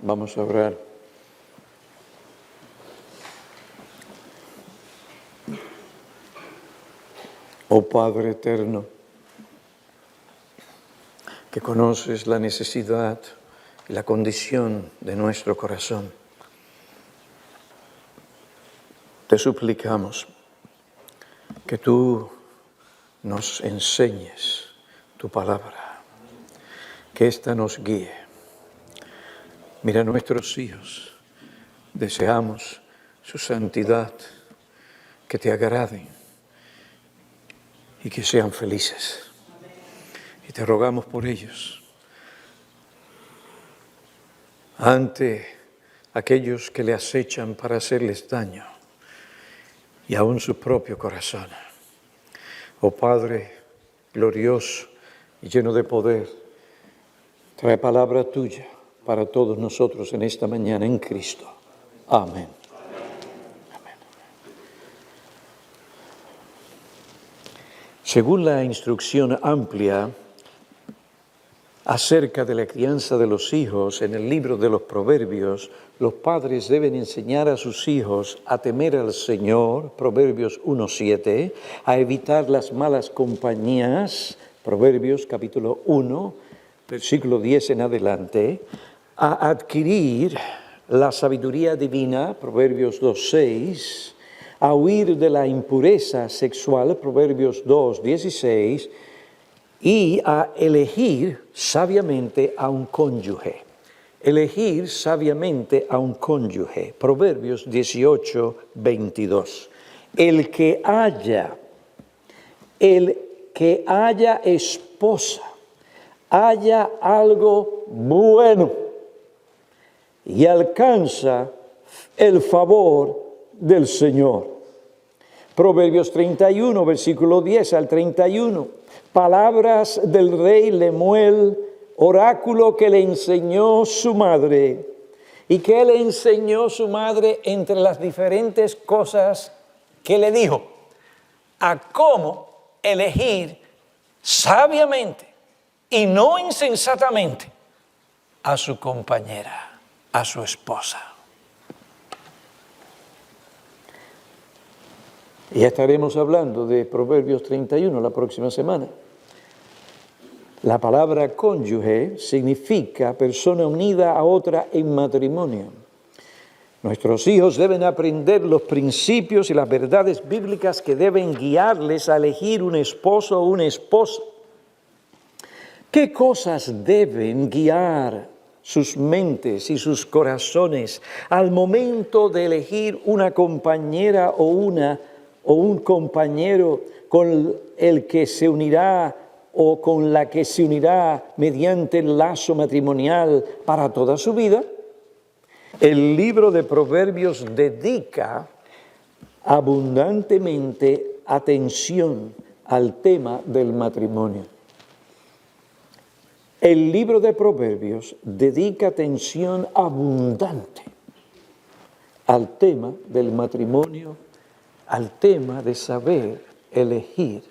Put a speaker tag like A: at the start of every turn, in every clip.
A: Vamos a orar. Oh Padre eterno, que conoces la necesidad y la condición de nuestro corazón, te suplicamos que tú nos enseñes tu palabra, que ésta nos guíe. Mira a nuestros hijos, deseamos su santidad, que te agraden y que sean felices. Y te rogamos por ellos. Ante aquellos que le acechan para hacerles daño y aún su propio corazón. Oh Padre glorioso y lleno de poder, trae palabra tuya para todos nosotros en esta mañana en Cristo. Amén. Amén. Según la instrucción amplia acerca de la crianza de los hijos en el libro de los Proverbios, los padres deben enseñar a sus hijos a temer al Señor, Proverbios 1:7, a evitar las malas compañías, Proverbios capítulo 1, versículo 10 en adelante, a adquirir la sabiduría divina, Proverbios 2:6, a huir de la impureza sexual, Proverbios 2:16, y a elegir sabiamente a un cónyuge. Elegir sabiamente a un cónyuge. Proverbios 18:22. El que haya esposa, haya algo bueno y alcanza el favor del Señor. Proverbios 31, versículo 10 al 31. Palabras del rey Lemuel, oráculo que le enseñó su madre. ¿Y qué le enseñó su madre entre las diferentes cosas que le dijo? A cómo elegir sabiamente y no insensatamente a su compañera, a su esposa. Y estaremos hablando de Proverbios 31 la próxima semana. La palabra cónyuge significa persona unida a otra en matrimonio. Nuestros hijos deben aprender los principios y las verdades bíblicas que deben guiarles a elegir un esposo o una esposa. ¿Qué cosas deben guiar sus mentes y sus corazones al momento de elegir una compañera o un compañero con el que se unirá o con la que se unirá mediante el lazo matrimonial para toda su vida? El libro de Proverbios dedica abundantemente atención al tema del matrimonio. El libro de Proverbios dedica atención abundante al tema del matrimonio, al tema de saber elegir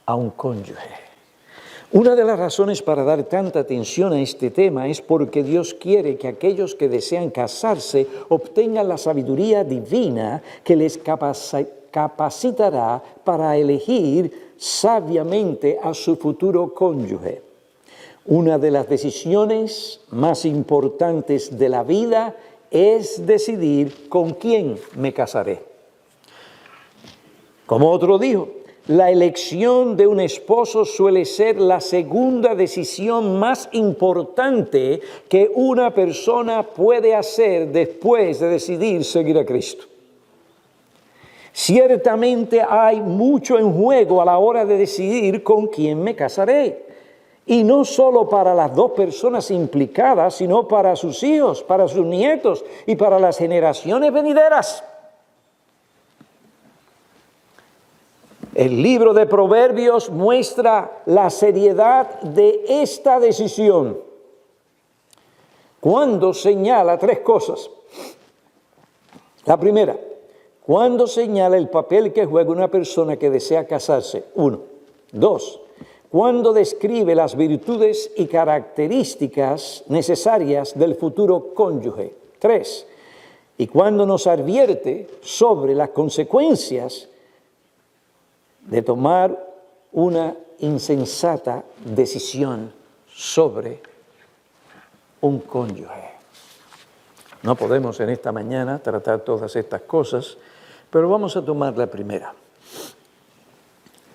A: a un cónyuge. Una de las razones para dar tanta atención a este tema es porque Dios quiere que aquellos que desean casarse obtengan la sabiduría divina que les capacitará para elegir sabiamente a su futuro cónyuge. Una de las decisiones más importantes de la vida es decidir con quién me casaré. Como otro dijo, la elección de un esposo suele ser la segunda decisión más importante que una persona puede hacer después de decidir seguir a Cristo. Ciertamente hay mucho en juego a la hora de decidir con quién me casaré. Y no solo para las dos personas implicadas, sino para sus hijos, para sus nietos y para las generaciones venideras. El libro de Proverbios muestra la seriedad de esta decisión cuando señala tres cosas. La primera, cuando señala el papel que juega una persona que desea casarse. 1. 2. cuando describe las virtudes y características necesarias del futuro cónyuge. 3, y cuando nos advierte sobre las consecuencias de tomar una insensata decisión sobre un cónyuge. No podemos en esta mañana tratar todas estas cosas, pero vamos a tomar la primera.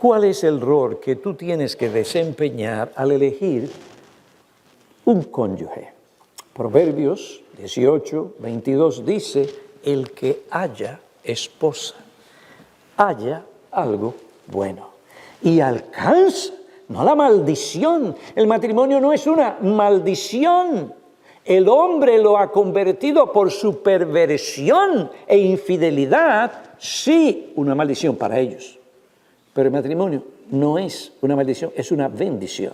A: ¿Cuál es el rol que tú tienes que desempeñar al elegir un cónyuge? Proverbios 18, 22 dice, el que haya esposa, haya algo bueno y alcanza, no la maldición. El matrimonio no es una maldición. El hombre lo ha convertido por su perversión e infidelidad, sí, una maldición para ellos. Pero el matrimonio no es una maldición, es una bendición.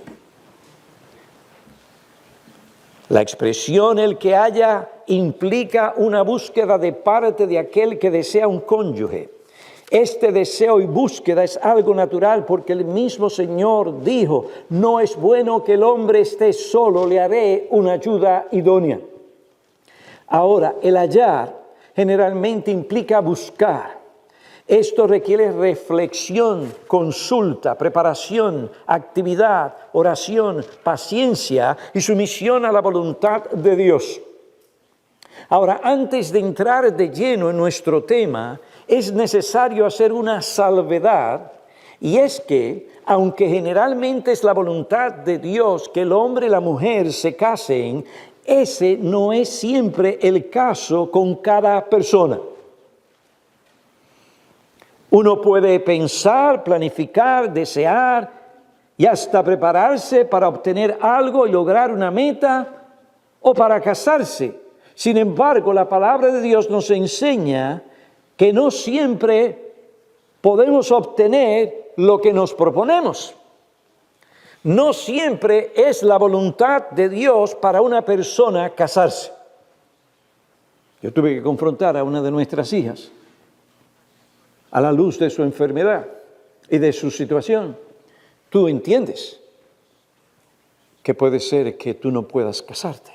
A: La expresión el que haya implica una búsqueda de parte de aquel que desea un cónyuge. Este deseo y búsqueda es algo natural porque el mismo Señor dijo, no es bueno que el hombre esté solo, le haré una ayuda idónea. Ahora, el hallar generalmente implica buscar. Esto requiere reflexión, consulta, preparación, actividad, oración, paciencia y sumisión a la voluntad de Dios. Ahora, antes de entrar de lleno en nuestro tema, es necesario hacer una salvedad, y es que, aunque generalmente es la voluntad de Dios que el hombre y la mujer se casen, ese no es siempre el caso con cada persona. Uno puede pensar, planificar, desear y hasta prepararse para obtener algo y lograr una meta o para casarse. Sin embargo, la palabra de Dios nos enseña que no siempre podemos obtener lo que nos proponemos. No siempre es la voluntad de Dios para una persona casarse. Yo tuve que confrontar a una de nuestras hijas a la luz de su enfermedad y de su situación. Tú entiendes que puede ser que tú no puedas casarte.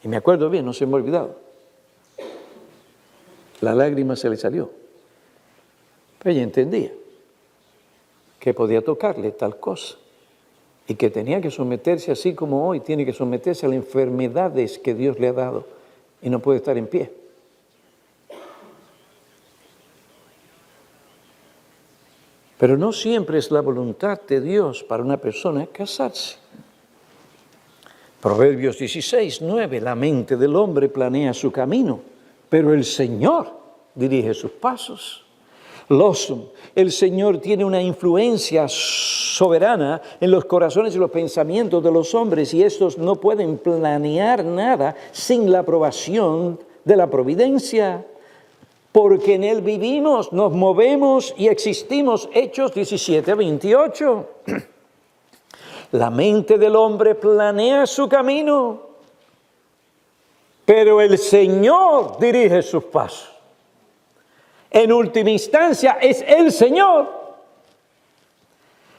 A: Y me acuerdo bien, no se me ha olvidado. La lágrima se le salió. Pero ella entendía que podía tocarle tal cosa y que tenía que someterse, así como hoy tiene que someterse a las enfermedades que Dios le ha dado y no puede estar en pie. Pero no siempre es la voluntad de Dios para una persona casarse. Proverbios 16, 9, la mente del hombre planea su camino, pero el Señor dirige sus pasos. Lawson, el Señor tiene una influencia soberana en los corazones y los pensamientos de los hombres y estos no pueden planear nada sin la aprobación de la providencia. Porque en Él vivimos, nos movemos y existimos. Hechos 17, 28. La mente del hombre planea su camino, pero el Señor dirige sus pasos. En última instancia es el Señor.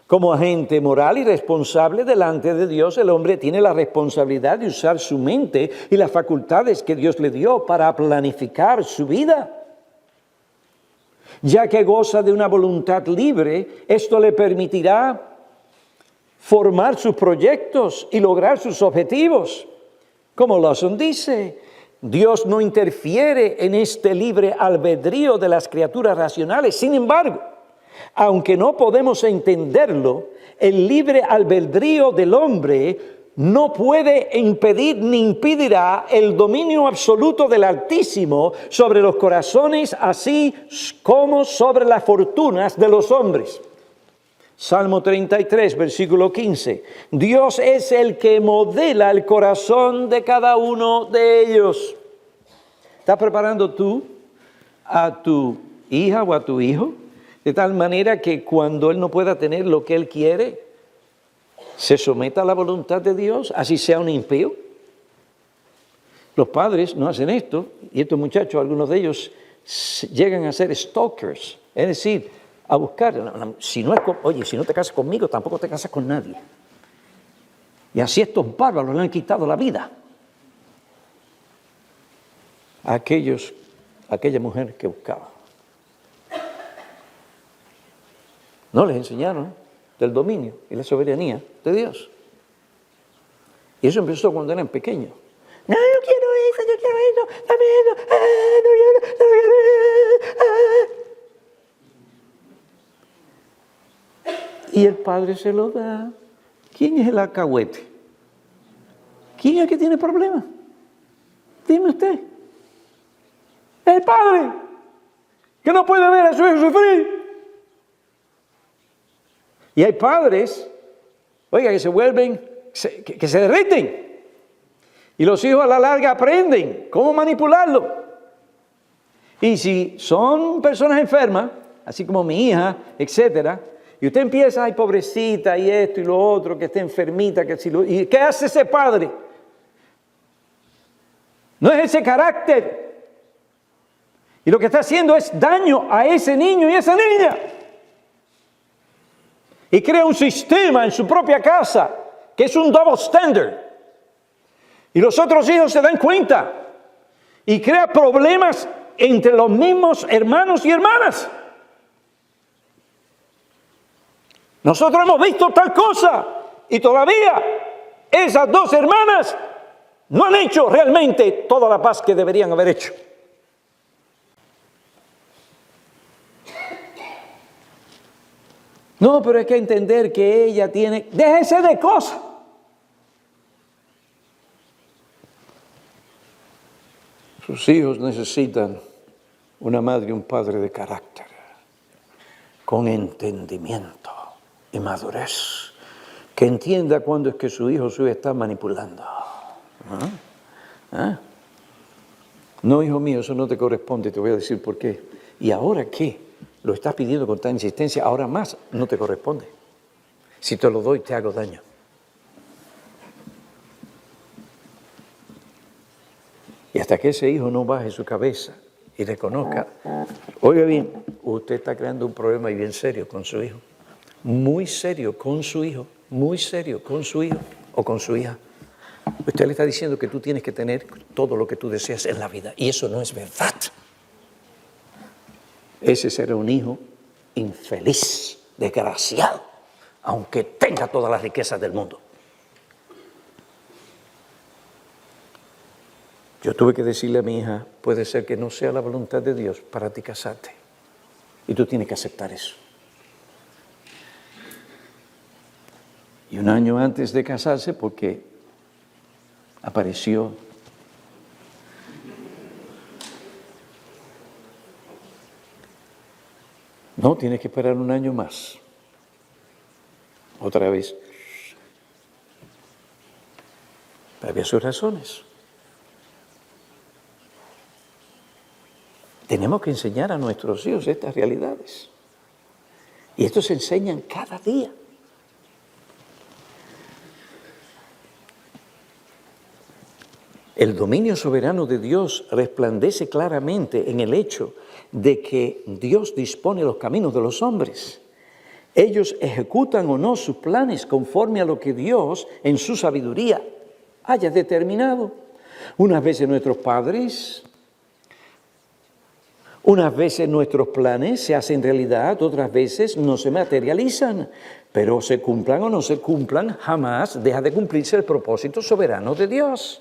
A: Como agente moral y responsable delante de Dios, el hombre tiene la responsabilidad de usar su mente y las facultades que Dios le dio para planificar su vida. Ya que goza de una voluntad libre, esto le permitirá formar sus proyectos y lograr sus objetivos. Como Lawson dice, Dios no interfiere en este libre albedrío de las criaturas racionales. Sin embargo, aunque no podemos entenderlo, el libre albedrío del hombre no puede impedir ni impedirá el dominio absoluto del Altísimo sobre los corazones, así como sobre las fortunas de los hombres. Salmo 33, versículo 15. Dios es el que modela el corazón de cada uno de ellos. ¿Estás preparando tú a tu hija o a tu hijo de tal manera que cuando él no pueda tener lo que él quiere, se someta a la voluntad de Dios, así sea un impío? Los padres no hacen esto, y estos muchachos, algunos de ellos, llegan a ser stalkers, es decir, a buscar. Si no si no te casas conmigo, tampoco te casas con nadie. Y así estos bárbaros le han quitado la vida a aquella mujer que buscaba. No les enseñaron del dominio y la soberanía de Dios. Y eso empezó cuando eran pequeños. No, yo quiero eso, dame eso, y el padre se lo da. ¿Quién es el alcahuete? ¿Quién es el que tiene problemas? Dime usted. El padre, que no puede ver a su hijo sufrir. Y hay padres, oiga, que se vuelven, que se derriten. Y los hijos a la larga aprenden cómo manipularlo. Y si son personas enfermas, así como mi hija, etcétera, y usted empieza, ay, pobrecita, y esto y lo otro, que esté enfermita, ¿y qué hace ese padre? No es ese carácter. Y lo que está haciendo es daño a ese niño y a esa niña. Y crea un sistema en su propia casa que es un double standard. Y los otros hijos se dan cuenta. Y crea problemas entre los mismos hermanos y hermanas. Nosotros hemos visto tal cosa y todavía esas dos hermanas no han hecho realmente toda la paz que deberían haber hecho. No, pero hay que entender que ella tiene... Déjese de cosas. Sus hijos necesitan una madre y un padre de carácter, con entendimiento y madurez, que entienda cuándo es que su hijo o su hija está manipulando. No, hijo mío, eso no te corresponde, te voy a decir por qué. ¿Y ahora qué? Lo estás pidiendo con tanta insistencia, ahora más no te corresponde. Si te lo doy, te hago daño. Y hasta que ese hijo no baje su cabeza y reconozca, oiga bien, usted está creando un problema y bien serio con su hijo. Muy serio con su hijo, muy serio con su hijo o con su hija. Usted le está diciendo que tú tienes que tener todo lo que tú deseas en la vida. Y eso no es verdad. Ese será un hijo infeliz, desgraciado, aunque tenga todas las riquezas del mundo. Yo tuve que decirle a mi hija, puede ser que no sea la voluntad de Dios para ti casarte. Y tú tienes que aceptar eso. Y un año antes de casarse, porque apareció no, tienes que esperar un año más. Otra vez. Había sus razones. Tenemos que enseñar a nuestros hijos estas realidades. Y estos se enseñan cada día. El dominio soberano de Dios resplandece claramente en el hecho de que Dios dispone los caminos de los hombres. Ellos ejecutan o no sus planes conforme a lo que Dios, en su sabiduría, haya determinado. Unas veces nuestros padres, unas veces nuestros planes se hacen realidad, otras veces no se materializan. Pero se cumplan o no se cumplan, jamás deja de cumplirse el propósito soberano de Dios.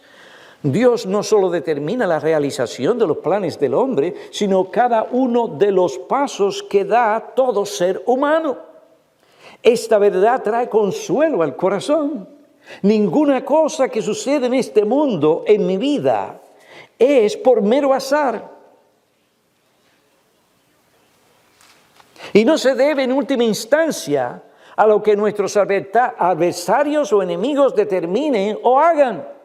A: Dios no solo determina la realización de los planes del hombre, sino cada uno de los pasos que da todo ser humano. Esta verdad trae consuelo al corazón. Ninguna cosa que sucede en este mundo, en mi vida, es por mero azar. Y no se debe en última instancia a lo que nuestros adversarios o enemigos determinen o hagan.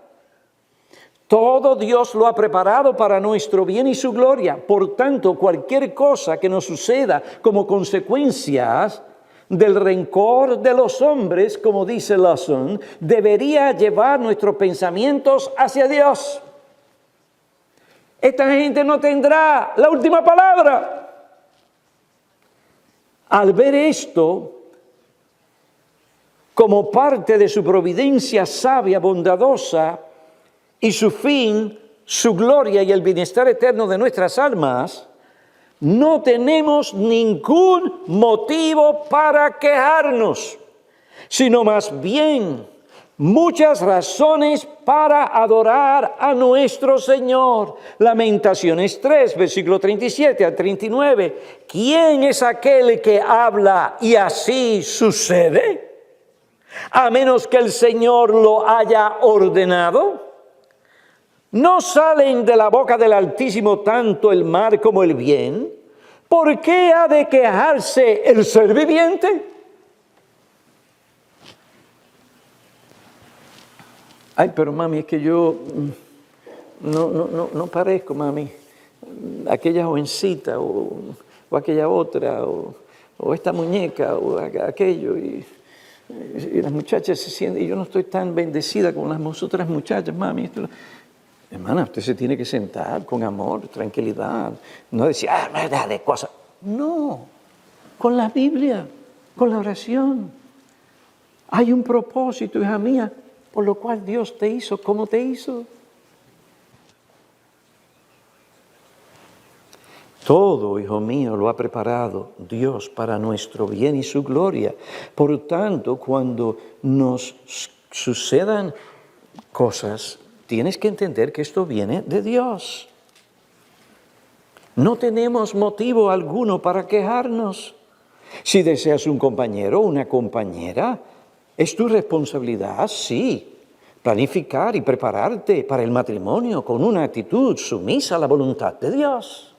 A: Todo Dios lo ha preparado para nuestro bien y su gloria. Por tanto, cualquier cosa que nos suceda como consecuencias del rencor de los hombres, como dice Lawson, debería llevar nuestros pensamientos hacia Dios. Esta gente no tendrá la última palabra. Al ver esto, como parte de su providencia sabia, bondadosa, y su fin, su gloria y el bienestar eterno de nuestras almas, no tenemos ningún motivo para quejarnos, sino más bien muchas razones para adorar a nuestro Señor. Lamentaciones 3, versículo 37 al 39. ¿Quién es aquel que habla y así sucede? A menos que el Señor lo haya ordenado. ¿No salen de la boca del Altísimo tanto el mal como el bien? ¿Por qué ha de quejarse el ser viviente? Ay, pero mami, es que yo no parezco, mami, aquella jovencita o aquella otra o esta muñeca o aquello. Y las muchachas se sienten, y yo no estoy tan bendecida como las otras muchachas, mami. Hermana, usted se tiene que sentar con amor, tranquilidad, no decir, de cosas. No, con la Biblia, con la oración. Hay un propósito, hija mía, por lo cual Dios te hizo como te hizo. Todo, hijo mío, lo ha preparado Dios para nuestro bien y su gloria. Por tanto, cuando nos sucedan cosas, tienes que entender que esto viene de Dios. No tenemos motivo alguno para quejarnos. Si deseas un compañero o una compañera, es tu responsabilidad, sí, planificar y prepararte para el matrimonio con una actitud sumisa a la voluntad de Dios.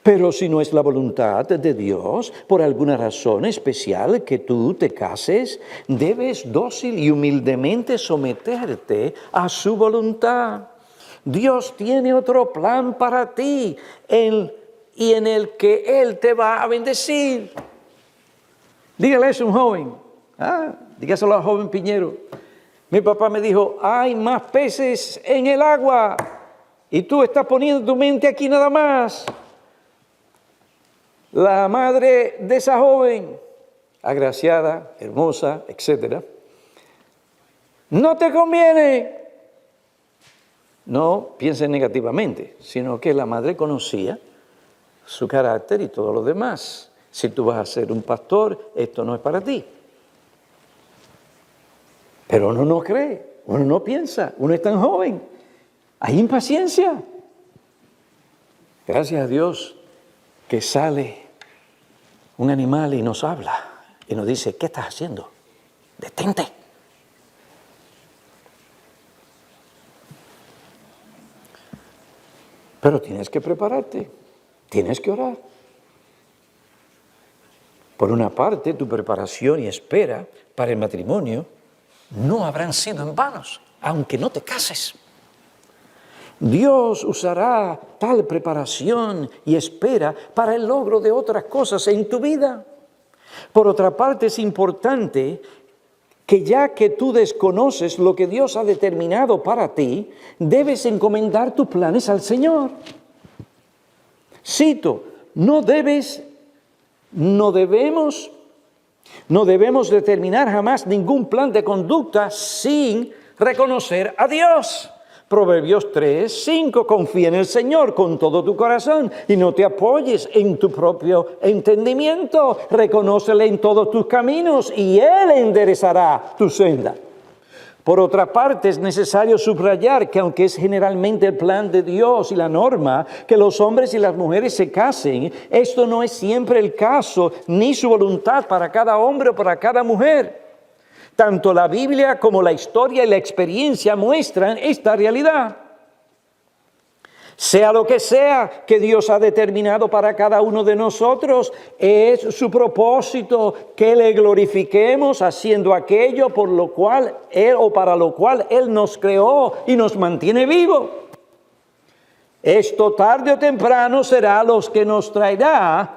A: Pero si no es la voluntad de Dios, por alguna razón especial que tú te cases, debes dócil y humildemente someterte a su voluntad. Dios tiene otro plan para ti y en el que Él te va a bendecir. Dígale eso a un joven. Dígaselo al joven Piñero. Mi papá me dijo, hay más peces en el agua y tú estás poniendo tu mente aquí nada más. La madre de esa joven, agraciada, hermosa, etc. No te conviene. No pienses negativamente, sino que la madre conocía su carácter y todo lo demás. Si tú vas a ser un pastor, esto no es para ti. Pero uno no cree, uno no piensa, uno es tan joven. Hay impaciencia. Gracias a Dios que sale un animal y nos habla y nos dice, ¿qué estás haciendo? Detente. Pero tienes que prepararte, tienes que orar. Por una parte, tu preparación y espera para el matrimonio no habrán sido en vanos, aunque no te cases. Dios usará tal preparación y espera para el logro de otras cosas en tu vida. Por otra parte, es importante que ya que tú desconoces lo que Dios ha determinado para ti, debes encomendar tus planes al Señor. Cito, no debemos determinar jamás ningún plan de conducta sin reconocer a Dios. Proverbios 3, 5, confía en el Señor con todo tu corazón y no te apoyes en tu propio entendimiento. Reconócele en todos tus caminos y Él enderezará tu senda. Por otra parte, es necesario subrayar que aunque es generalmente el plan de Dios y la norma que los hombres y las mujeres se casen, esto no es siempre el caso ni su voluntad para cada hombre o para cada mujer. Tanto la Biblia como la historia y la experiencia muestran esta realidad. Sea lo que sea que Dios ha determinado para cada uno de nosotros, es su propósito que le glorifiquemos haciendo aquello por lo cual Él o para lo cual Él nos creó y nos mantiene vivos. Esto tarde o temprano será lo que nos traerá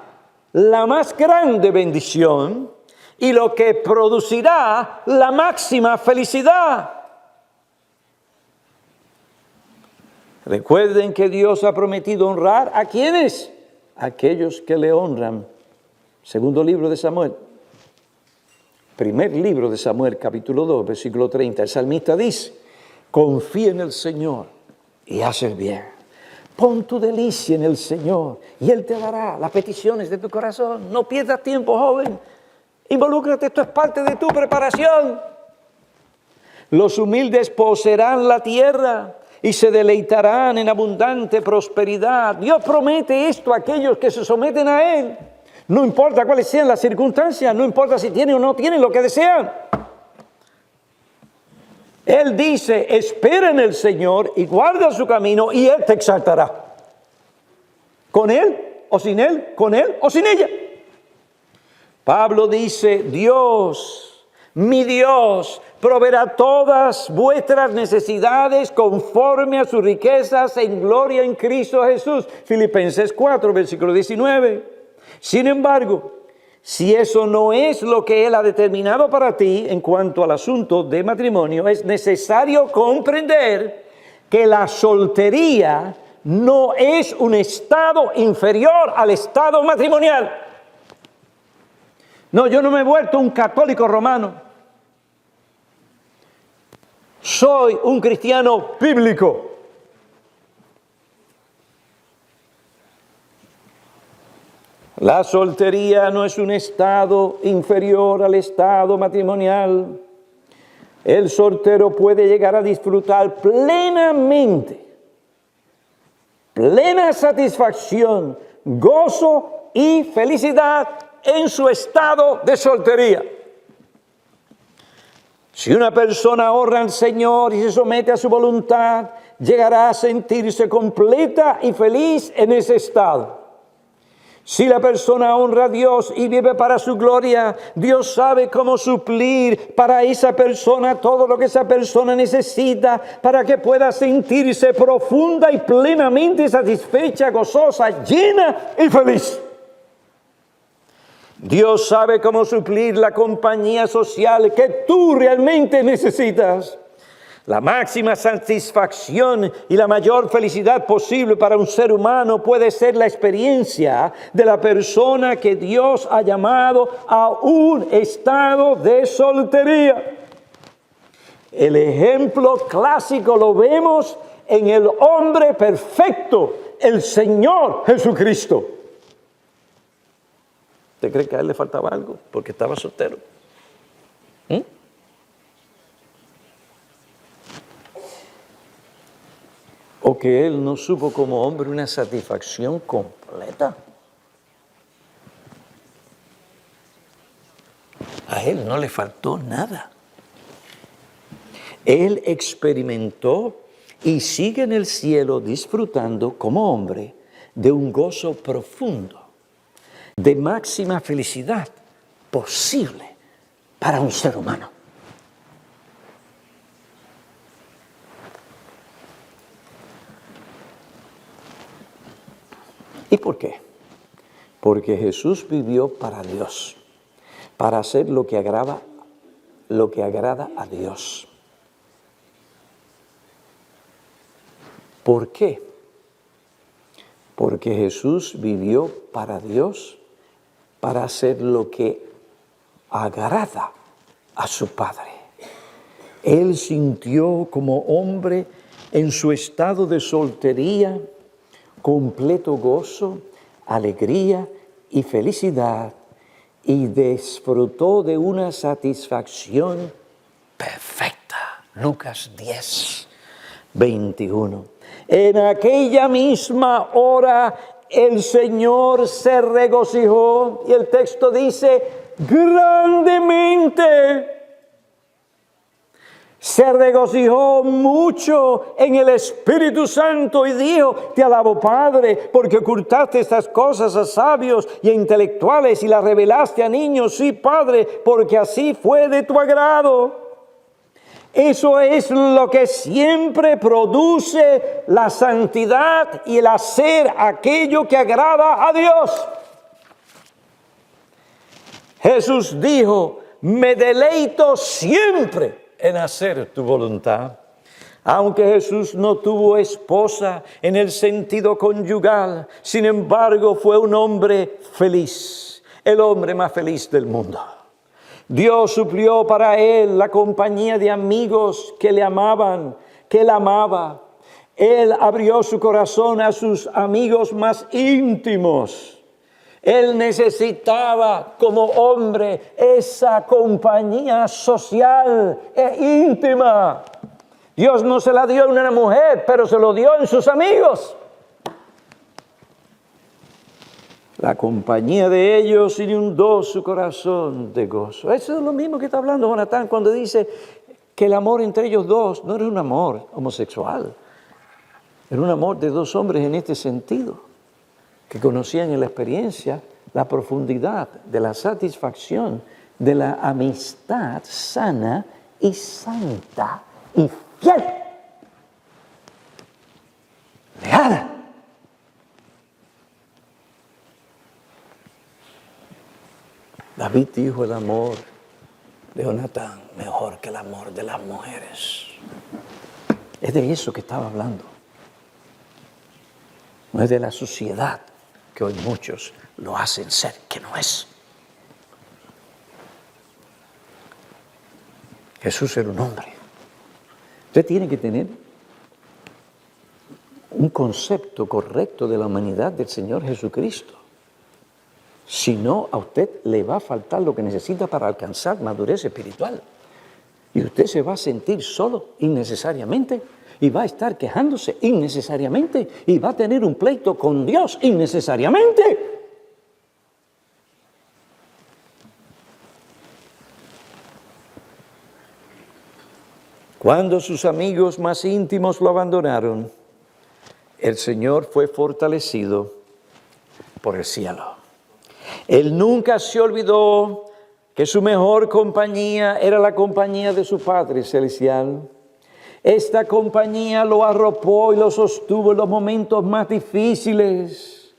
A: la más grande bendición y lo que producirá la máxima felicidad. Recuerden que Dios ha prometido honrar ¿a quiénes? A aquellos que le honran Segundo libro de Samuel. Primer libro de Samuel, capítulo 2, versículo 30. El salmista dice, confía en el Señor y haz el bien. Pon tu delicia en el Señor y Él te dará las peticiones de tu corazón. No pierdas tiempo, joven. Involúcrate, esto es parte de tu preparación. Los humildes poseerán la tierra y se deleitarán en abundante prosperidad. Dios promete esto a aquellos que se someten a Él. No importa cuáles sean las circunstancias, no importa si tienen o no tienen lo que desean. Él dice, espera en el Señor y guarda su camino y Él te exaltará. ¿Con Él o sin Él? ¿Con Él o sin ella? Pablo dice, Dios, mi Dios, proveerá todas vuestras necesidades conforme a sus riquezas en gloria en Cristo Jesús. Filipenses 4, versículo 19. Sin embargo, si eso no es lo que Él ha determinado para ti en cuanto al asunto de matrimonio, es necesario comprender que la soltería no es un estado inferior al estado matrimonial. No, yo no me he vuelto un católico romano. Soy un cristiano bíblico. La soltería no es un estado inferior al estado matrimonial. El soltero puede llegar a disfrutar plenamente, plena satisfacción, gozo y felicidad en su estado de soltería. Si una persona honra al Señor y se somete a su voluntad, llegará a sentirse completa y feliz en ese estado. Si la persona honra a Dios y vive para su gloria, Dios sabe cómo suplir para esa persona todo lo que esa persona necesita para que pueda sentirse profunda y plenamente satisfecha, gozosa, llena y feliz. Dios sabe cómo suplir la compañía social que tú realmente necesitas. La máxima satisfacción y la mayor felicidad posible para un ser humano puede ser la experiencia de la persona que Dios ha llamado a un estado de soltería. El ejemplo clásico lo vemos en el hombre perfecto, el Señor Jesucristo. ¿Usted cree que a él le faltaba algo porque estaba soltero? ¿O que él no supo como hombre una satisfacción completa? A él no le faltó nada. Él experimentó y sigue en el cielo disfrutando como hombre de un gozo profundo, de máxima felicidad posible para un ser humano. ¿Y por qué? Porque Jesús vivió para Dios, para hacer lo que agrada a Dios. ¿Por qué? Porque Jesús vivió para Dios, para hacer lo que agrada a su Padre. Él sintió como hombre en su estado de soltería completo gozo, alegría y felicidad, y disfrutó de una satisfacción perfecta. Lucas 10, 21. En aquella misma hora el Señor se regocijó, y el texto dice, grandemente. Se regocijó mucho en el Espíritu Santo y dijo, te alabo Padre, porque ocultaste estas cosas a sabios y a intelectuales y las revelaste a niños. Sí, Padre, porque así fue de tu agrado. Eso es lo que siempre produce la santidad y el hacer aquello que agrada a Dios. Jesús dijo, me deleito siempre en hacer tu voluntad. Aunque Jesús no tuvo esposa en el sentido conyugal, sin embargo fue un hombre feliz. el hombre más feliz del mundo. Dios suplió para él la compañía de amigos que le amaban, que él amaba. Él abrió su corazón a sus amigos más íntimos. Él necesitaba como hombre esa compañía social e íntima. Dios no se la dio a una mujer, pero se lo dio en sus amigos. La compañía de ellos inundó su corazón de gozo. Eso es lo mismo que está hablando Jonatán cuando dice que el amor entre ellos dos no era un amor homosexual. Era un amor de dos hombres en este sentido, que conocían en la experiencia la profundidad de la satisfacción de la amistad sana y santa y fiel. Leal. David dijo el amor de Jonatán mejor que el amor de las mujeres. Es de eso que estaba hablando. No es de la sociedad que hoy muchos lo hacen ser, que no es. Jesús era un hombre. Usted tiene que tener un concepto correcto de la humanidad del Señor Jesucristo. Si no, a usted le va a faltar lo que necesita para alcanzar madurez espiritual. Y usted se va a sentir solo innecesariamente. Y va a estar quejándose innecesariamente. Y va a tener un pleito con Dios innecesariamente. Cuando sus amigos más íntimos lo abandonaron, el Señor fue fortalecido por el cielo. Él nunca se olvidó que su mejor compañía era la compañía de su Padre Celestial. Esta compañía lo arropó y lo sostuvo en los momentos más difíciles,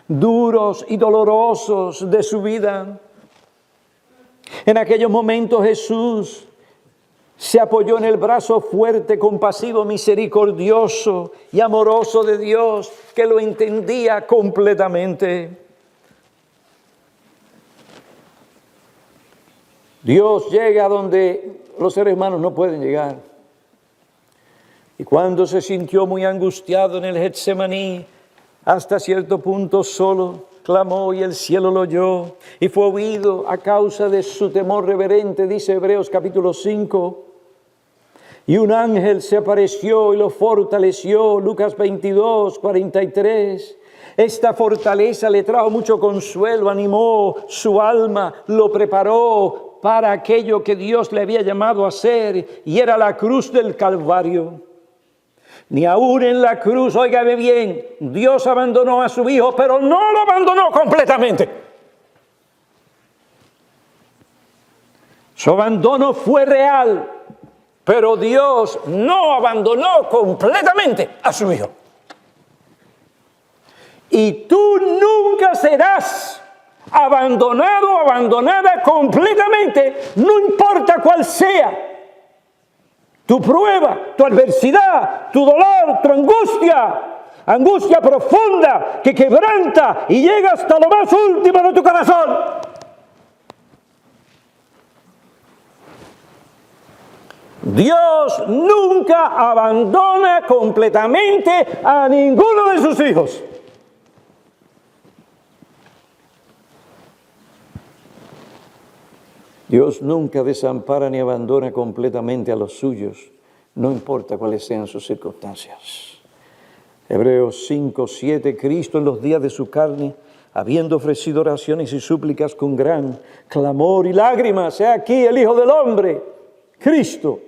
A: duros y dolorosos de su vida. En aquellos momentos Jesús se apoyó en el brazo fuerte, compasivo, misericordioso y amoroso de Dios, que lo entendía completamente. Dios llega donde los seres humanos no pueden llegar. Y cuando se sintió muy angustiado en el Getsemaní, hasta cierto punto solo, clamó y el cielo lo oyó y fue oído a causa de su temor reverente, dice Hebreos capítulo 5. Y un ángel se apareció y lo fortaleció, Lucas 22, 43. Esta fortaleza le trajo mucho consuelo, animó su alma, lo preparó para aquello que Dios le había llamado a hacer, y era la cruz del Calvario. Ni aún en la cruz, óigame bien, Dios abandonó a su Hijo, pero no lo abandonó completamente. Su abandono fue real, pero Dios no abandonó completamente a su Hijo. Y tú nunca serás abandonado o abandonada completamente, no importa cuál sea tu prueba, tu adversidad, tu dolor, tu angustia profunda que quebranta y llega hasta lo más último de tu corazón. Dios nunca abandona completamente a ninguno de sus hijos. Dios nunca desampara ni abandona completamente a los suyos, no importa cuáles sean sus circunstancias. Hebreos 5, 7, Cristo en los días de su carne, habiendo ofrecido oraciones y súplicas con gran clamor y lágrimas, he aquí el Hijo del Hombre, Cristo,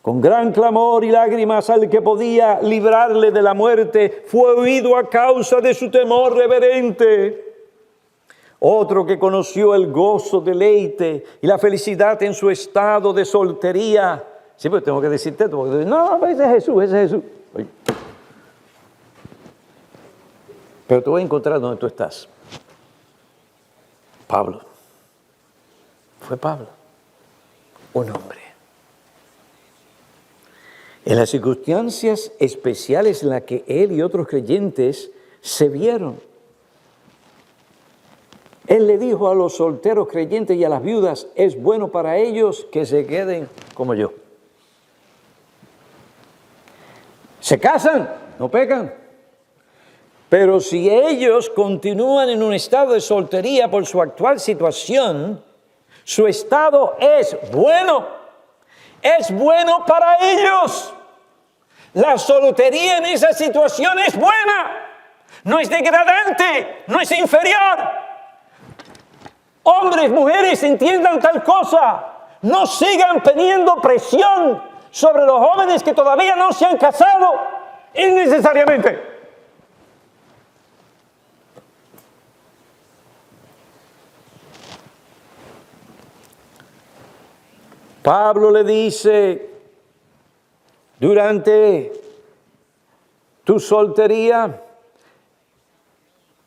A: con gran clamor y lágrimas al que podía librarle de la muerte, fue oído a causa de su temor reverente. Otro que conoció el gozo, deleite y la felicidad en su estado de soltería. Sí, pues tengo que decirte esto, porque no, ese es Jesús, ese es Jesús. Oye. Pero te voy a encontrar donde tú estás. Pablo. Fue Pablo, un hombre. En las circunstancias especiales en las que él y otros creyentes se vieron, Él le dijo a los solteros creyentes y a las viudas, es bueno para ellos que se queden como yo. Se casan, no pecan. Pero si ellos continúan en un estado de soltería por su actual situación, su estado es bueno para ellos. La soltería en esa situación es buena, no es degradante, no es inferior. Hombres, mujeres, entiendan tal cosa. No sigan teniendo presión sobre los jóvenes que todavía no se han casado innecesariamente. Pablo le dice, durante tu soltería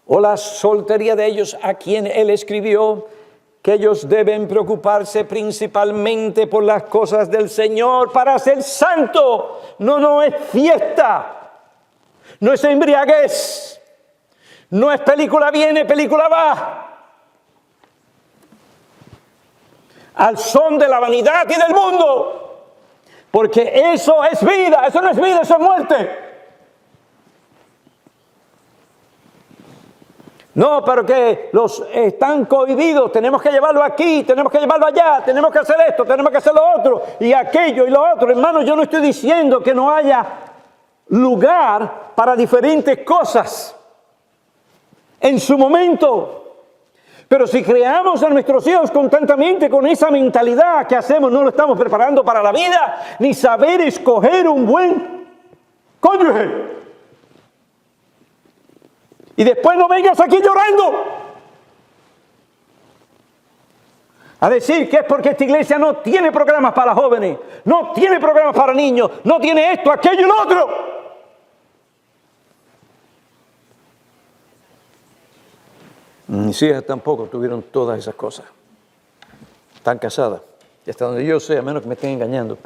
A: o la soltería de ellos a quien él escribió, que ellos deben preocuparse principalmente por las cosas del Señor para ser santo. No es fiesta, no es embriaguez, no es película viene, película va. Al son de la vanidad y del mundo, porque eso es vida, eso no es vida, eso es muerte. No, pero que los están cohibidos, tenemos que llevarlo aquí, tenemos que llevarlo allá, tenemos que hacer esto, tenemos que hacer lo otro, y aquello y lo otro. Hermano, yo no estoy diciendo que no haya lugar para diferentes cosas en su momento. Pero si creamos a nuestros hijos constantemente con esa mentalidad, ¿qué hacemos? No lo estamos preparando para la vida, ni saber escoger un buen cónyuge. Y después no vengas aquí llorando a decir que es porque esta iglesia no tiene programas para jóvenes, no tiene programas para niños, no tiene esto, aquello y lo otro. Mis hijas tampoco tuvieron todas esas cosas. Están casadas. Y hasta donde yo sé, a menos que me estén engañando,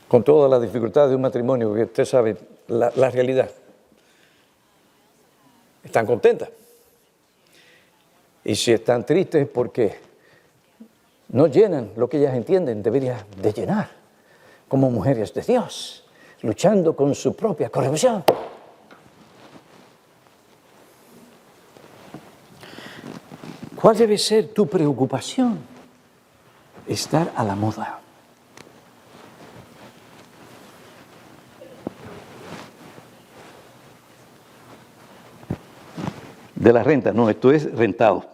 A: con todas las dificultades de un matrimonio, porque usted sabe la realidad, están contentas. Y si están tristes es porque no llenan lo que ellas entienden debería de llenar, como mujeres de Dios, luchando con su propia corrupción. ¿Cuál debe ser tu preocupación? Estar a la moda. De la renta, no, esto es rentado.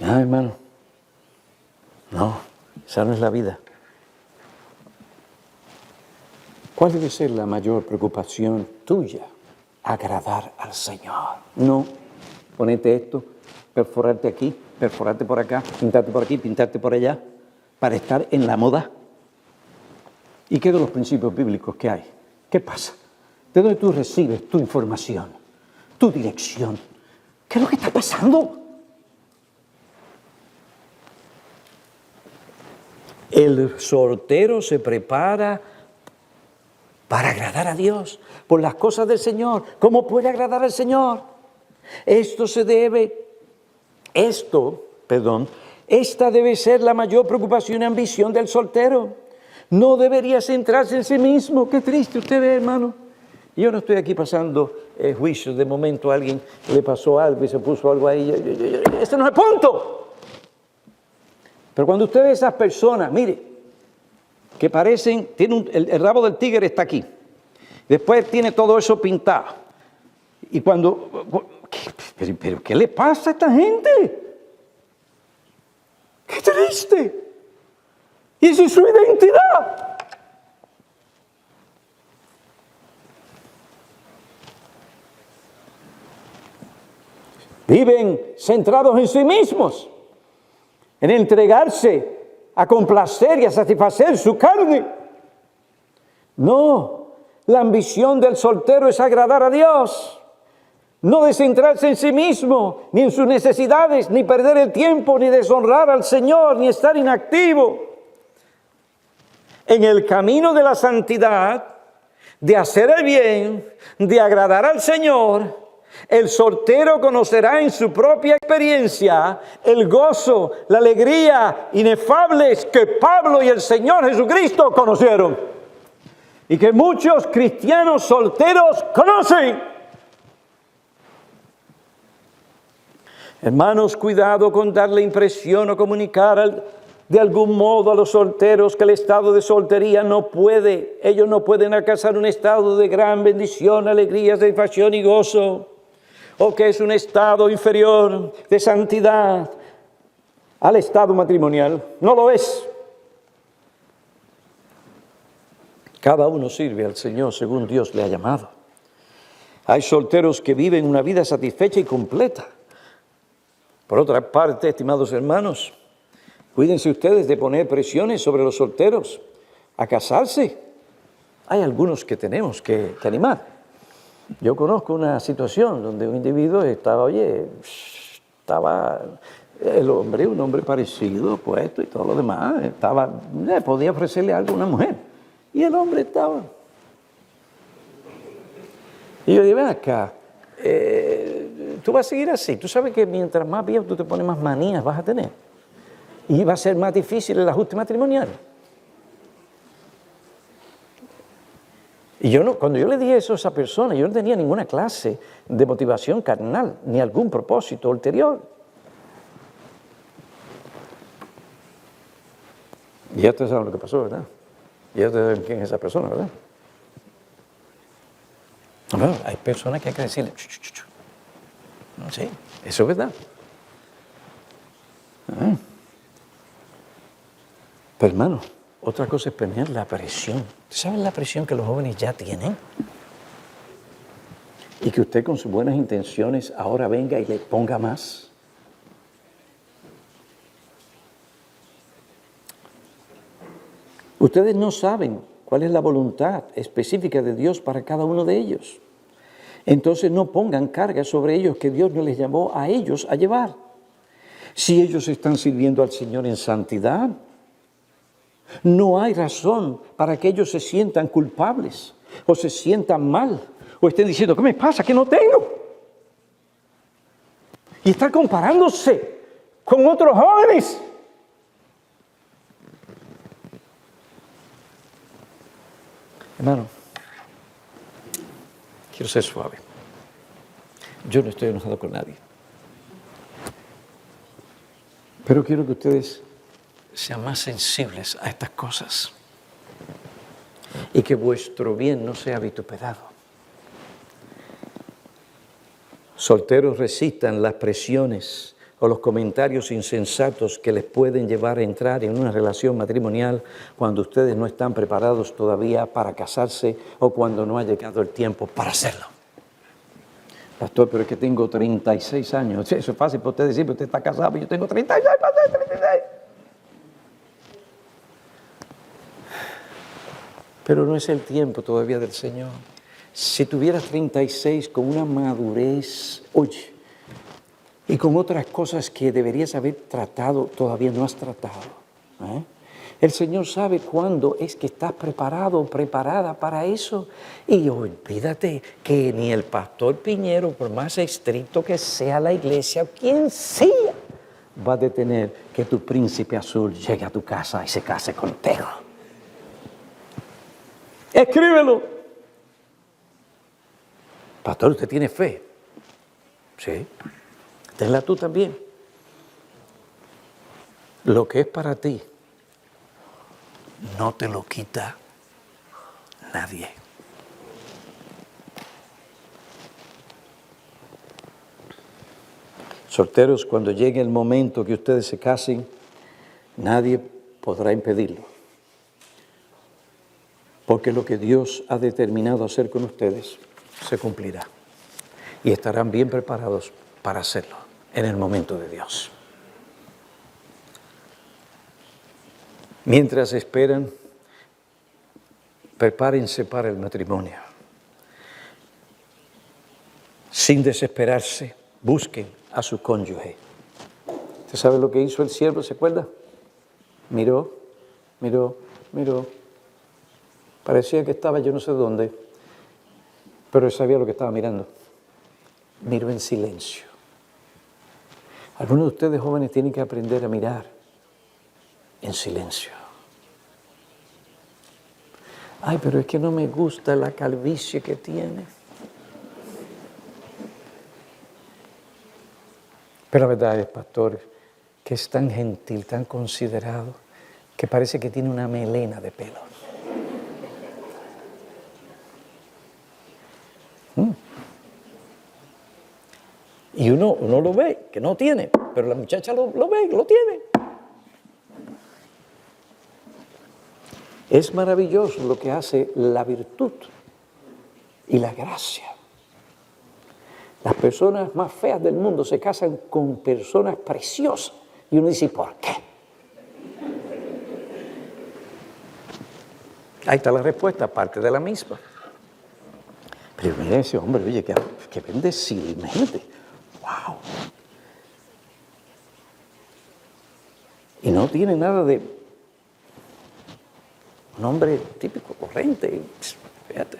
A: Hermano, no, esa no es la vida. ¿Cuál debe ser la mayor preocupación tuya? Agradar al Señor. No ponerte esto, perforarte aquí, perforarte por acá, pintarte por aquí, pintarte por allá, para estar en la moda. ¿Y qué de los principios bíblicos que hay? ¿Qué pasa? ¿De dónde tú recibes tu información, tu dirección? ¿Qué es lo que está pasando? El soltero se prepara para agradar a Dios, por las cosas del Señor. ¿Cómo puede agradar al Señor? Esta debe ser la mayor preocupación y ambición del soltero. No debería centrarse en sí mismo. Qué triste usted ve, hermano. Yo no estoy aquí pasando juicios. De momento a alguien le pasó algo y se puso algo ahí. Ese no es el punto. Pero cuando usted ve a esas personas, mire, que parecen, el rabo del tigre está aquí. Después tiene todo eso pintado. Y cuando, ¿pero qué le pasa a esta gente? ¡Qué triste! Y esa es su identidad. Viven centrados en sí mismos, en entregarse a complacer y a satisfacer su carne. No, la ambición del soltero es agradar a Dios, no descentrarse en sí mismo, ni en sus necesidades, ni perder el tiempo, ni deshonrar al Señor, ni estar inactivo. en el camino de la santidad, de hacer el bien, de agradar al Señor, el soltero conocerá en su propia experiencia el gozo, la alegría inefables que Pablo y el Señor Jesucristo conocieron y que muchos cristianos solteros conocen. Hermanos, cuidado con darle impresión o comunicar de algún modo a los solteros que el estado de soltería no puede, ellos no pueden alcanzar un estado de gran bendición, alegría, satisfacción y gozo, o que es un estado inferior de santidad al estado matrimonial. No lo es. Cada uno sirve al Señor según Dios le ha llamado. Hay solteros que viven una vida satisfecha y completa. Por otra parte, estimados hermanos, cuídense ustedes de poner presiones sobre los solteros a casarse. Hay algunos que tenemos que animar. Yo conozco una situación donde un individuo estaba el hombre, un hombre parecido, puesto y todo lo demás, podía ofrecerle algo a una mujer. Y el hombre estaba. Y yo digo, ven acá, tú vas a seguir así. Tú sabes que mientras más viejo tú te pones, más manías vas a tener. Y va a ser más difícil el ajuste matrimonial. Y cuando yo le dije eso a esa persona, yo no tenía ninguna clase de motivación carnal, ni algún propósito ulterior. Y ya ustedes saben lo que pasó, ¿verdad? Ya ustedes saben quién es esa persona, ¿verdad? Bueno, hay personas que hay que decirle, no sé, eso es verdad. Pero hermano, otra cosa es tener la presión. ¿Saben la presión que los jóvenes ya tienen? Y que usted con sus buenas intenciones ahora venga y le ponga más. Ustedes no saben cuál es la voluntad específica de Dios para cada uno de ellos. Entonces no pongan carga sobre ellos que Dios no les llamó a ellos a llevar. Si ellos están sirviendo al Señor en santidad, no hay razón para que ellos se sientan culpables o se sientan mal o estén diciendo, ¿qué me pasa? ¿Qué no tengo? Y estar comparándose con otros jóvenes. Hermano, quiero ser suave. Yo no estoy enojado con nadie. Pero quiero que ustedes sean más sensibles a estas cosas y que vuestro bien no sea vituperado. Solteros, resistan las presiones o los comentarios insensatos que les pueden llevar a entrar en una relación matrimonial cuando ustedes no están preparados todavía para casarse o cuando no ha llegado el tiempo para hacerlo. Pastor, pero es que tengo 36 años. Eso es fácil para usted decir, pero usted está casado, yo tengo 36, pastor, 36. Pero no es el tiempo todavía del Señor. Si tuvieras 36 con una madurez, oye, y con otras cosas que deberías haber tratado, todavía no has tratado. El Señor sabe cuándo es que estás preparado o preparada para eso. Y olvídate que ni el pastor Piñero, por más estricto que sea la iglesia, o quien sea, va a detener que tu príncipe azul llegue a tu casa y se case contigo. Escríbelo. Pastor, ¿usted tiene fe? Sí. Tenla tú también. Lo que es para ti, no te lo quita nadie. Solteros, cuando llegue el momento que ustedes se casen, nadie podrá impedirlo. Porque lo que Dios ha determinado hacer con ustedes se cumplirá. Y estarán bien preparados para hacerlo en el momento de Dios. Mientras esperan, prepárense para el matrimonio. Sin desesperarse, busquen a su cónyuge. ¿Usted sabe lo que hizo el siervo? ¿Se acuerda? Miró, miró, miró, Parecía que estaba yo no sé dónde, pero él sabía lo que estaba mirando. Miró en silencio. Algunos de ustedes jóvenes tienen que aprender a mirar en silencio. Ay, pero es que no me gusta la calvicie que tiene. Pero la verdad es, pastor, que es tan gentil, tan considerado, que parece que tiene una melena de pelo. Y uno lo ve, que no tiene, pero la muchacha lo ve, lo tiene. Es maravilloso lo que hace la virtud y la gracia. Las personas más feas del mundo se casan con personas preciosas. Y uno dice, ¿por qué? Ahí está la respuesta, parte de la misma. Pero mira ese hombre, oye, que bendecido, imagínate. ¡Wow! Y no tiene nada de un hombre típico, corriente. Fíjate.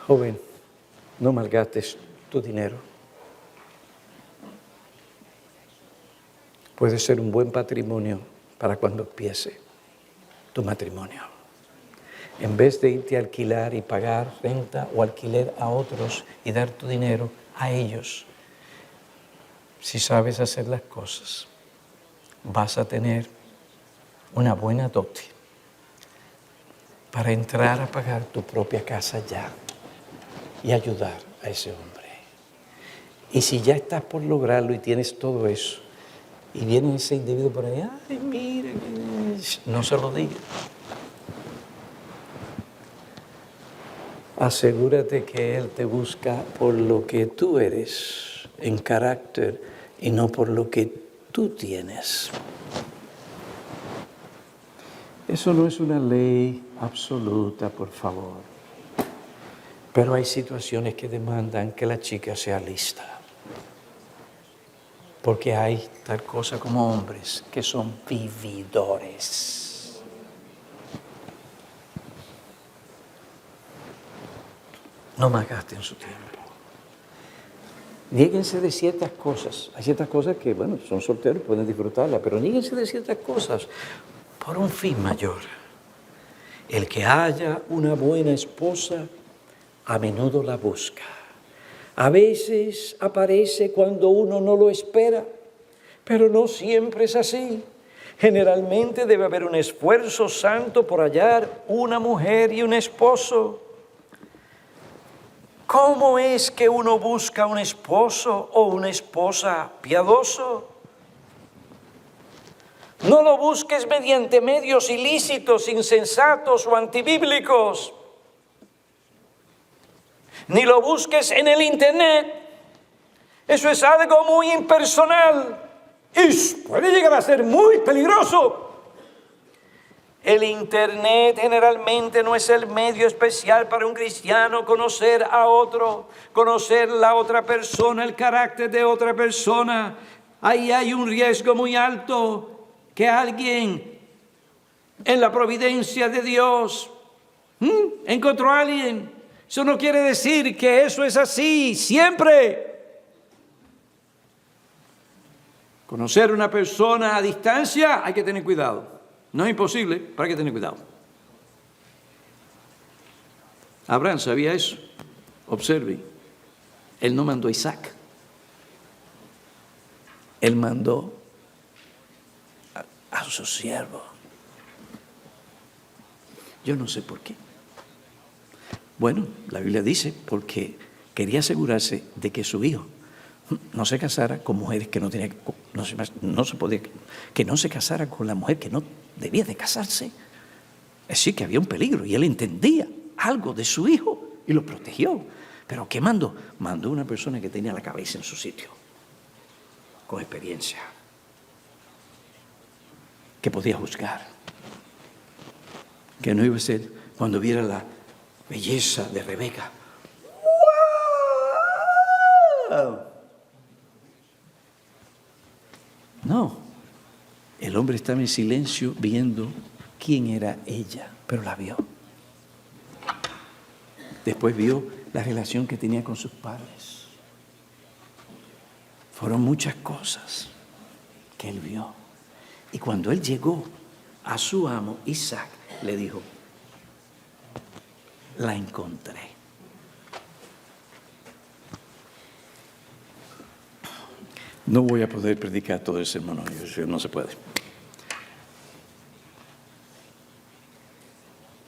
A: Joven, no malgastes tu dinero. Puede ser un buen patrimonio para cuando empiece tu matrimonio. En vez de irte a alquilar y pagar renta o alquiler a otros y dar tu dinero a ellos, si sabes hacer las cosas, vas a tener una buena dote para entrar a pagar tu propia casa ya y ayudar a ese hombre. Y si ya estás por lograrlo y tienes todo eso, y viene ese individuo por ahí, ay, mira, no se lo digas. Asegúrate que Él te busca por lo que tú eres en carácter y no por lo que tú tienes. Eso no es una ley absoluta, por favor. Pero hay situaciones que demandan que la chica sea lista. Porque hay tal cosa como hombres que son vividores. No malgasten su tiempo. Niéguense de ciertas cosas. Hay ciertas cosas que, bueno, son solteros, pueden disfrutarlas, pero niéguense de ciertas cosas por un fin mayor. El que haya una buena esposa, a menudo la busca. A veces aparece cuando uno no lo espera, pero no siempre es así. Generalmente debe haber un esfuerzo santo por hallar una mujer y un esposo. ¿Cómo es que uno busca un esposo o una esposa piadoso? No lo busques mediante medios ilícitos, insensatos o antibíblicos. Ni lo busques en el internet. Eso es algo muy impersonal y puede llegar a ser muy peligroso. El internet generalmente no es el medio especial para un cristiano conocer a otro, conocer la otra persona, el carácter de otra persona. Ahí hay un riesgo muy alto que alguien en la providencia de Dios encontró a alguien. Eso no quiere decir que eso es así siempre. Conocer a una persona a distancia hay que tener cuidado. No es imposible, pero hay que tener cuidado. Abraham sabía eso. Observe, él no mandó a Isaac. Él mandó a su siervo. Yo no sé por qué. Bueno, la Biblia dice porque quería asegurarse de que su hijo no se casara con mujeres que no tenía, que no se casara con la mujer que no debía de casarse. Es decir, que había un peligro y él entendía algo de su hijo y lo protegió. Pero ¿qué mandó? Mandó una persona que tenía la cabeza en su sitio, con experiencia, que podía juzgar, que no iba a ser cuando viera la belleza de Rebeca. ¡Wow! No, el hombre estaba en silencio viendo quién era ella, pero la vio. Después vio la relación que tenía con sus padres. Fueron muchas cosas que él vio. Y cuando él llegó a su amo, Isaac, le dijo, la encontré. No voy a poder predicar todo el sermón, no se puede.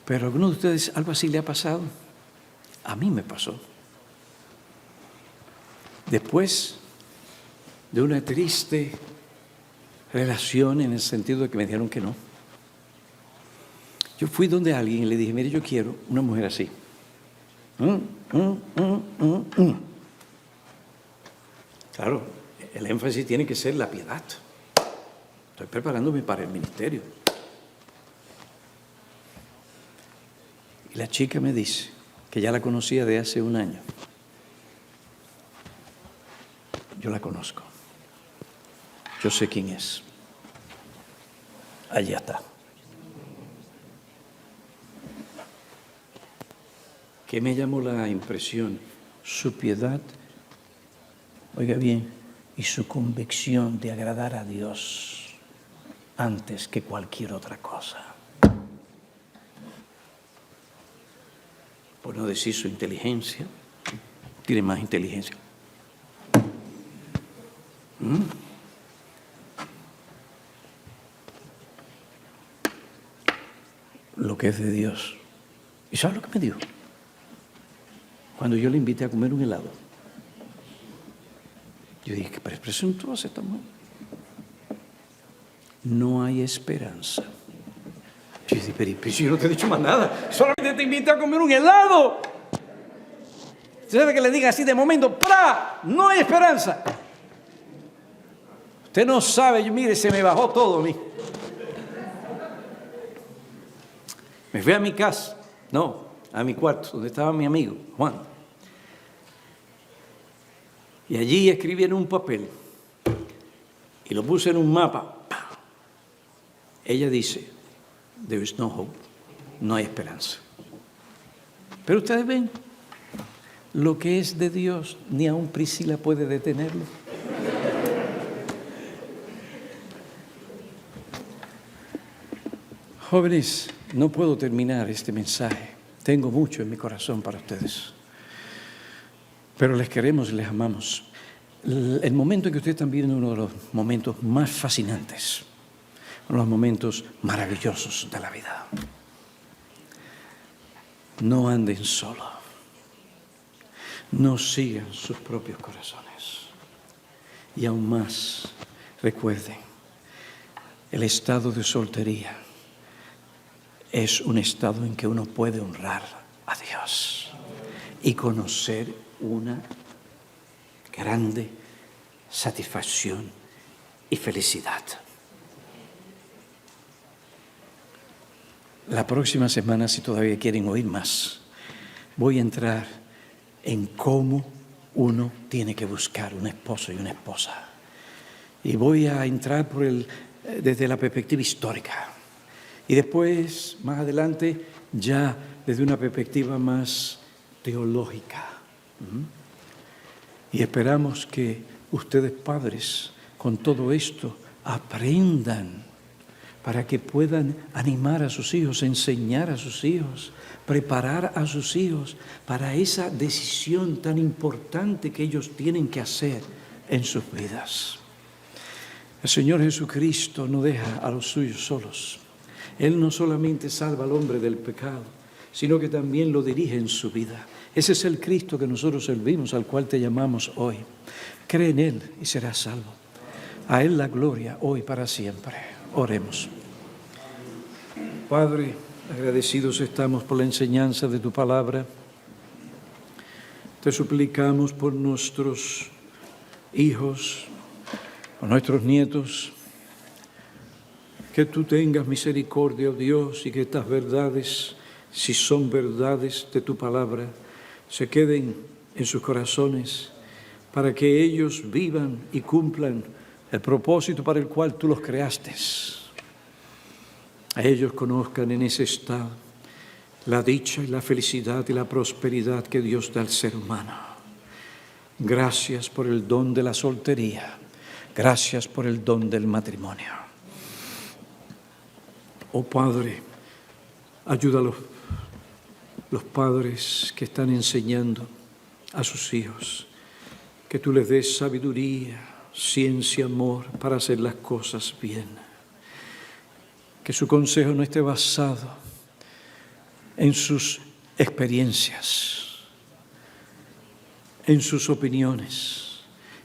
A: Pero a algunos de ustedes algo así le ha pasado. A mí me pasó. Después de una triste relación en el sentido de que me dijeron que no. Yo fui donde alguien y le dije, mire, yo quiero una mujer así. Claro, el énfasis tiene que ser la piedad. Estoy preparándome para el ministerio. Y la chica me dice que ya la conocía de hace un año. Yo la conozco. Yo sé quién es. Allá está. ¿Qué me llamó la impresión? Su piedad, oiga bien, y su convicción de agradar a Dios antes que cualquier otra cosa. Por no decir su inteligencia, tiene más inteligencia. Lo que es de Dios. ¿Y sabes lo que me dijo? Cuando yo le invité a comer un helado. Yo dije, pero es presuntuosa esta mujer. No hay esperanza. Yo dije, pero yo no te he dicho más nada. Solamente te invité a comer un helado. Usted sabe que le diga así de momento, ¡pra! No hay esperanza. Usted no sabe, mire, se me bajó todo a mí. Me fui a mi casa, a mi cuarto, donde estaba mi amigo, Juan. Y allí escribí en un papel y lo puse en un mapa. Ella dice, there is no hope, no hay esperanza. Pero ustedes ven, lo que es de Dios, ni aun Priscila puede detenerlo. Jóvenes, no puedo terminar este mensaje. Tengo mucho en mi corazón para ustedes. Pero les queremos y les amamos. El momento en que ustedes están viviendo uno de los momentos más fascinantes, uno de los momentos maravillosos de la vida. No anden solos. No sigan sus propios corazones. Y aún más, recuerden, el estado de soltería es un estado en que uno puede honrar a Dios y conocer una grande satisfacción y felicidad. La próxima semana, si todavía quieren oír más, voy a entrar en cómo uno tiene que buscar un esposo y una esposa. Y voy a entrar desde la perspectiva histórica. Y después, más adelante, ya desde una perspectiva más teológica. Y esperamos que ustedes, padres, con todo esto, aprendan para que puedan animar a sus hijos, enseñar a sus hijos, preparar a sus hijos para esa decisión tan importante que ellos tienen que hacer en sus vidas. El Señor Jesucristo no deja a los suyos solos. Él no solamente salva al hombre del pecado, sino que también lo dirige en su vida. Ese es el Cristo que nosotros servimos, al cual te llamamos hoy. Cree en Él y serás salvo. A Él la gloria, hoy para siempre. Oremos. Padre, agradecidos estamos por la enseñanza de tu palabra. Te suplicamos por nuestros hijos, por nuestros nietos, que tú tengas misericordia, oh Dios, y que estas verdades, si son verdades de tu palabra, se queden en sus corazones, para que ellos vivan y cumplan el propósito para el cual tú los creaste. ellos conozcan en ese estado la dicha y la felicidad y la prosperidad que Dios da al ser humano. Gracias por el don de la soltería. Gracias por el don del matrimonio. Oh Padre, ayuda a los padres que están enseñando a sus hijos, que tú les des sabiduría, ciencia, amor para hacer las cosas bien. Que su consejo no esté basado en sus experiencias, en sus opiniones,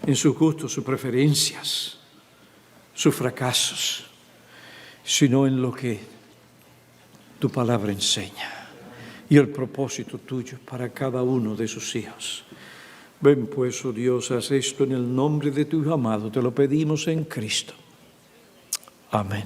A: en sus gustos, sus preferencias, sus fracasos, sino en lo que tu palabra enseña y el propósito tuyo para cada uno de sus hijos. Ven pues, oh Dios, haz esto en el nombre de tu Hijo amado. Te lo pedimos en Cristo. Amén.